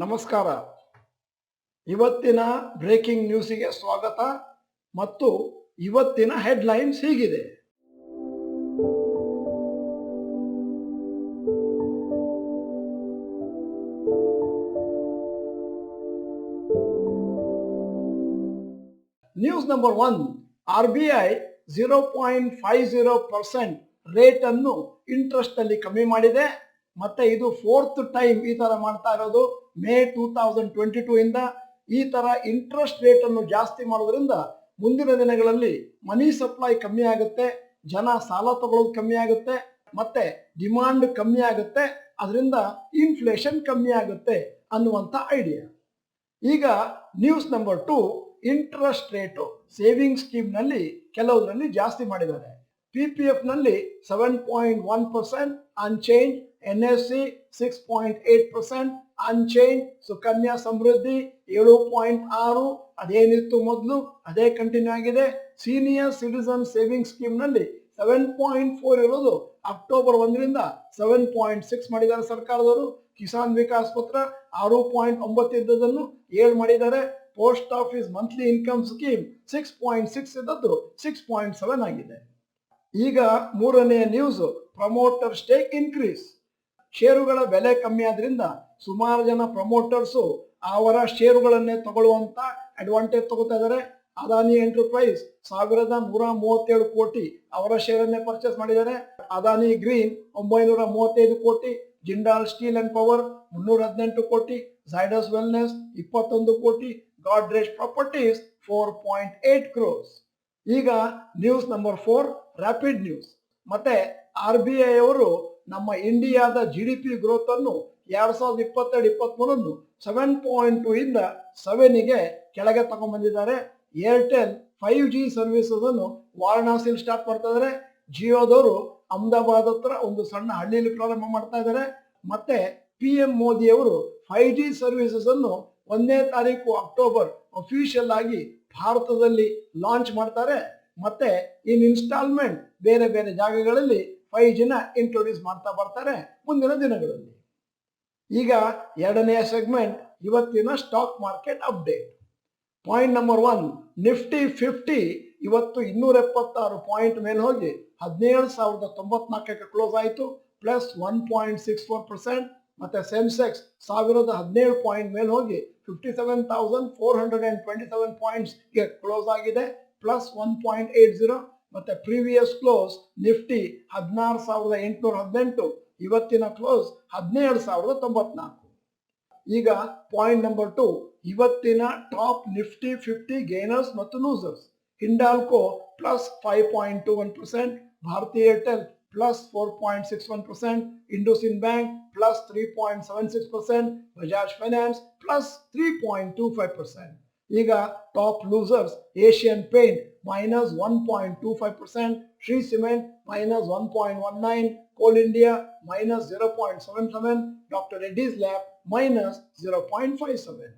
ನಮಸ್ಕಾರ. ಇವತ್ತಿನ ಬ್ರೇಕಿಂಗ್ ನ್ಯೂಸಿಗೆ ಸ್ವಾಗತ ಮತ್ತು ಇವತ್ತಿನ ಹೆಡ್ಲೈನ್ಸ್ ಹೀಗಿದೆ. ನ್ಯೂಸ್ ನಂಬರ್ 1, RBI 0.50% ರೇಟ್ ಅನ್ನು ಇಂಟ್ರೆಸ್ಟ್ ಅಲ್ಲಿ ಕಮ್ಮಿ ಮಾಡಿದೆ. ಮತ್ತೆ ಇದು 4th ಟೈಮ್ ಈ ತರ ಮಾಡ್ತಾ ಇರೋದು. ಮೇ 2022 ಇಂದ ಈ ತರ ಇಂಟ್ರೆಸ್ಟ್ ರೇಟ್ ಅನ್ನು ಜಾಸ್ತಿ ಮಾಡೋದ್ರಿಂದ ಮುಂದಿನ ದಿನಗಳಲ್ಲಿ ಮನಿ ಸಪ್ಲೈ ಕಮ್ಮಿ ಆಗುತ್ತೆ, ಜನ ಸಾಲ ತಗೊಳ್ಳೋದು ಕಮ್ಮಿ ಆಗುತ್ತೆ, ಮತ್ತೆ ಡಿಮಾಂಡ್ ಕಮ್ಮಿ ಆಗುತ್ತೆ, ಅದರಿಂದ ಇನ್ಫ್ಲೇಷನ್ ಕಮ್ಮಿ ಆಗುತ್ತೆ ಅನ್ನುವಂಥ ಐಡಿಯಾ. ಈಗ news number 2, interest rate saving scheme ನಲ್ಲಿ ಕೆಲವರಲ್ಲಿ ಜಾಸ್ತಿ ಮಾಡಿದ್ದಾರೆ. PPF ನಲ್ಲಿ 7.1% unchanged, NSC 6.8% unchanged, Sukanya Samriddhi 7.6 ಅದೇನಿತ್ತು ಮೊದಲು ಅದೇ ಕಂಟಿನ್ಯೂ ಆಗಿದೆ. ಸೀನಿಯರ್ ಸಿಟಿಸನ್ ಸೇವಿಂಗ್ ಸ್ಕೀಮ್ ನಲ್ಲಿ 7.4 ಇರೋದು ಅಕ್ಟೋಬರ್ 1ರಿಂದ 7.6 ಮಾಡಿದ್ದಾರೆ ಸರ್ಕಾರದವರು. ಕಿಸಾನ್ ವಿಕಾಸ್ ಪತ್ರ 6.9 ಇದ್ದದನ್ನು 7 ಮಾಡಿದ್ದಾರೆ. Post office monthly income scheme 6.6 ಇದ್ದದ್ದು 6.7 ಆಗಿದೆ. ಈಗ ಮೂರನೆಯ ನ್ಯೂಸ್, ಪ್ರಮೋಟರ್ ಸ್ಟೇಕ್ ಇನ್ಕ್ರೀಸ್. ಷೇರುಗಳ ಬೆಲೆ ಕಮ್ಮಿ ಆದ್ರಿಂದ ಸುಮಾರು ಜನ ಪ್ರಮೋಟರ್ಸು ಅವರ ಷೇರುಗಳನ್ನೇ ತಗೊಳ್ಳುವಂತ ಅಡ್ವಾಂಟೇಜ್ ತಗೋತಾ ಇದ್ದಾರೆ. ಅದಾನಿ ಎಂಟರ್ಪ್ರೈಸ್ 1137 ಕೋಟಿ ಅವರ ಶೇರನ್ನೇ ಪರ್ಚೇಸ್ ಮಾಡಿದ್ದಾರೆ. ಅದಾನಿ ಗ್ರೀನ್ 935 ಕೋಟಿ, ಜಿಂದಾಲ್ ಸ್ಟೀಲ್ ಅಂಡ್ ಪವರ್ 318 ಕೋಟಿ, ಝೈಡಸ್ ವೆಲ್ನೆಸ್ 21 ಕೋಟಿ, ಗಾಡ್ರೇಜ್ ಪ್ರಾಪರ್ಟೀಸ್ 4.8 crores. ಈಗ ನ್ಯೂಸ್ ನಂಬರ್ 4, ರ್ಯಾಪಿಡ್ ನ್ಯೂಸ್. ಮತ್ತೆ RBI ಅವರು ನಮ್ಮ ಇಂಡಿಯಾದ GDP ಗ್ರೋತ್ ಅನ್ನು 2022-23 7.2 ಇಂದ 7ಗೆ ಕೆಳಗೆ ತಗೊಂಡ್ಬಂದಿದ್ದಾರೆ. ಏರ್ಟೆಲ್ 5G ಸರ್ವಿಸಸ್ ಅನ್ನು ವಾರಣಾಸಿಯಲ್ಲಿ ಸ್ಟಾರ್ಟ್ ಮಾಡ್ತಾ ಇದ್ದಾರೆ. ಜಿಯೋದವರು ಅಹಮದಾಬಾದ್ ಹತ್ರ ಒಂದು ಸಣ್ಣ ಹಳ್ಳಿಯಲ್ಲಿ ಪ್ರಾರಂಭ ಮಾಡ್ತಾ ಇದ್ದಾರೆ. ಮತ್ತೆ PM ಮೋದಿ ಅವರು 5G ಸರ್ವಿಸಸ್ ಅನ್ನು 1ನೇ ತಾರೀಕು ಅಕ್ಟೋಬರ್ ಅಫಿಷಿಯಲ್ ಆಗಿ ಭಾರತದಲ್ಲಿ ಲಾಂಚ್ ಮಾಡ್ತಾರೆ. ಮತ್ತೆ ಇನ್ಸ್ಟಾಲ್ಮೆಂಟ್ ಬೇರೆ ಬೇರೆ ಜಾಗಗಳಲ್ಲಿ 5Gನ ಇಂಟ್ರೊಡ್ಯೂಸ್ ಮಾಡ್ತಾ ಬರ್ತಾರೆ ಮುಂದಿನ ದಿನಗಳಲ್ಲಿ. ಈಗ ಎರಡನೆಯ ಸೆಗ್ಮೆಂಟ್, ಇವತ್ತಿನ stock market update. Point number 1, Nifty 50 ಇವತ್ತು 276 ಪಾಯಿಂಟ್ ಮೇಲೆ ಹೋಗಿ 17,094ಕ್ಕೆ ಕ್ಲೋಸ್ ಆಯಿತು, ಪ್ಲಸ್ 1.64%. ಮತ್ತೆ ಸೆನ್ಸೆಕ್ಸ್ 1017 ಪಾಯಿಂಟ್ ಮೇಲೆ ಹೋಗಿ 57,427 ಪಾಯಿಂಟ್ಸ್ಗೆ ಕ್ಲೋಸ್ ಆಗಿದೆ, ಪ್ಲಸ್ 1.80. ಮತ್ತೆ ಪ್ರೀವಿಯಸ್ ಕ್ಲೋಸ್ ನಿಫ್ಟಿ 16,818, ಇವತ್ತಿನ ಕ್ಲೋಸ್ 17,094. ಈಗ ಪಾಯಿಂಟ್ ನಂಬರ್ 2, ಇವತ್ತಿನ ಟಾಪ್ ನಿಫ್ಟಿ 50 ಗೇನರ್ಸ್ ಮತ್ತು losers. Hindalco plus 5.21%, Bharti Airtel plus 4.61%, IndusInd bank plus 3.76%, Bajaj finance plus 3.25%. ಈಗ top losers, Asian paint minus 1.25%, Shree cement minus 1.19%, coal India minus 0.77%, doctor Reddy's lab minus 0.57%.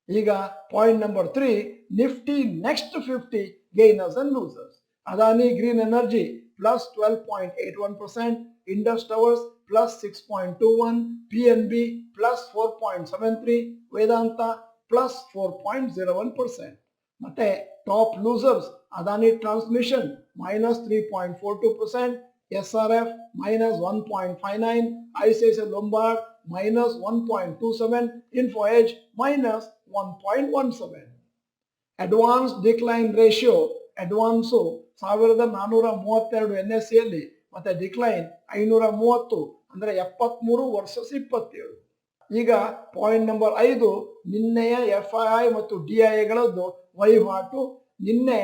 ಈಗ point number 3, Nifty next 50 gainers and losers. Adani green energy plus 12.81%, Indus towers plus 6.21%, PNB plus 4.73%, ವೇದಾಂತ plus 4.01%. ಮತ್ತೆ top losers, Adani transmission minus 3.42%, SRF minus 1.59%, ICICI Lombard minus 1.27%, info edge minus 1.17%. Advance decline ratio, advance 1432 NSEಯಲ್ಲಿ, ಮತ್ತೆ decline 530, ಅಂದ್ರೆ 73 versus 27. ಈಗ point number 5, ನಿನ್ನೆಯ FII ಮತ್ತು DIIಗಳದ್ದು ವಹಿವಾಟು. ನಿನ್ನೆ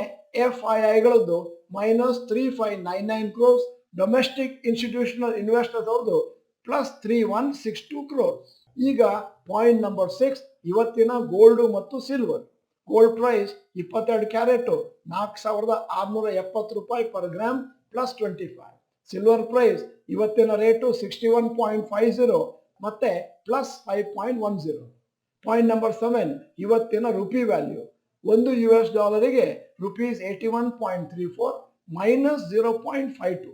FIIಗಳದ್ದು minus 3599 crores, domestic institutional investors ಅವ್ರದ್ದು ಪ್ಲಸ್ 3162 crores. ಈಗ ಪಾಯಿಂಟ್ ನಂಬರ್ 6, ಇವತ್ತಿನ ಗೋಲ್ಡ್ ಮತ್ತು ಸಿಲ್ವರ್. ಗೋಲ್ಡ್ ಪ್ರೈಸ್ 22 ಕ್ಯಾರೆಟ್ 4,670 ರೂಪಾಯಿ per gram plus 25. Silver price ಇವತ್ತಿನ ರೇಟು 61.50 ಮತ್ತೆ ಪ್ಲಸ್ 5.10. ಪಾಯಿಂಟ್ ನಂಬರ್ 7, ಇವತ್ತಿನ rupee value. $1 rupees 81.34 minus 0.52.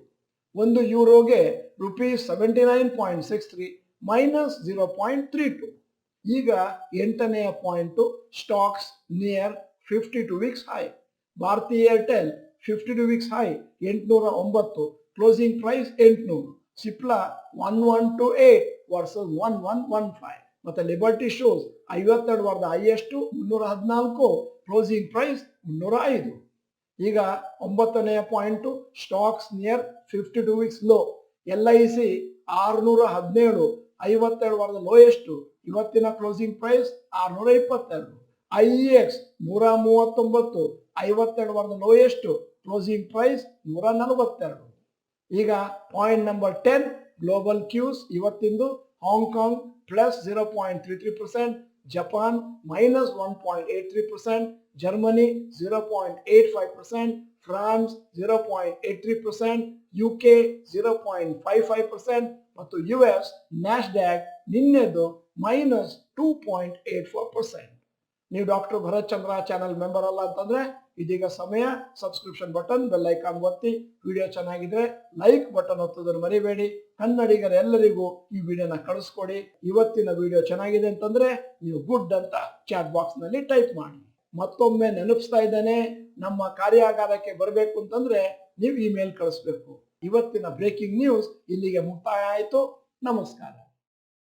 €1 rupees 79.63 minus 0.32. ಈಗ 8ನೆಯ point stocks near 52 weeks high. Bharti Airtel 52 weeks high 809, closing price 800. Cipla 1128 versus 1115. ಮತ್ತೆ liberty shows 52 ವಾರದ highest 314, closing price 305. ಈಗ 9ನೆಯ point stocks near 52 weeks low. LIC 617, 57 ವಾರದ lowest, ಇವತ್ತಿನ closing price 622. IEX 139, 52 ವಾರದ lowest, closing price 142. ಈಗ ಪಾಯಿಂಟ್ ನಂಬರ್ 10 ಗ್ಲೋಬಲ್ ಕ್ಯೂಸ್ ಇವತ್ತಿಂದು Hong Kong plus 0.33%, Japan minus 1.83%, Germany 0.85%, France 0.83%, UK 0.55% ಮತ್ತು US ನ್ಯಾಸ್ಡ್ಯಾಕ್ ನಿನ್ನೆದು ಮೈನಸ್ 2.84%. ನೀವು ಡಾಕ್ಟರ್ ಭರತ್ ಚಂದ್ರ channel member ಅಲ್ಲ ಅಂತಂದ್ರೆ ಇದೀಗ ಸಮಯ ಸಬ್ಸ್ಕ್ರಿಪ್ಷನ್ ಬಟನ್, ಬೆಲ್ ಐಕಾನ್ ಒತ್ತಿ. ವಿಡಿಯೋ ಚೆನ್ನಾಗಿದ್ರೆ ಲೈಕ್ ಬಟನ್ ಒತ್ತೋದನ್ನು ಮರಿಬೇಡಿ. ಕನ್ನಡಿಗರೆಲ್ಲರಿಗೂ ಈ ವಿಡಿಯೋನ ಕಳಿಸ್ಕೊಡಿ. ಇವತ್ತಿನ ವಿಡಿಯೋ ಚೆನ್ನಾಗಿದೆ ಅಂತಂದ್ರೆ ನೀವು ಗುಡ್ ಅಂತ ಚಾಟ್ ಬಾಕ್ಸ್ ನಲ್ಲಿ ಟೈಪ್ ಮಾಡಿ. ಮತ್ತೊಮ್ಮೆ ನೆನಪಿಸ್ತಾ ಇದ್ದೇನೆ, ನಮ್ಮ ಕಾರ್ಯಾಗಾರಕ್ಕೆ ಬರಬೇಕು ಅಂತಂದ್ರೆ ನೀವು ಇಮೇಲ್ ಕಳಿಸ್ಬೇಕು. ಇವತ್ತಿನ ಬ್ರೇಕಿಂಗ್ ನ್ಯೂಸ್ ಇಲ್ಲಿಗೆ ಮುಕ್ತಾಯ ಆಯಿತು. ನಮಸ್ಕಾರ.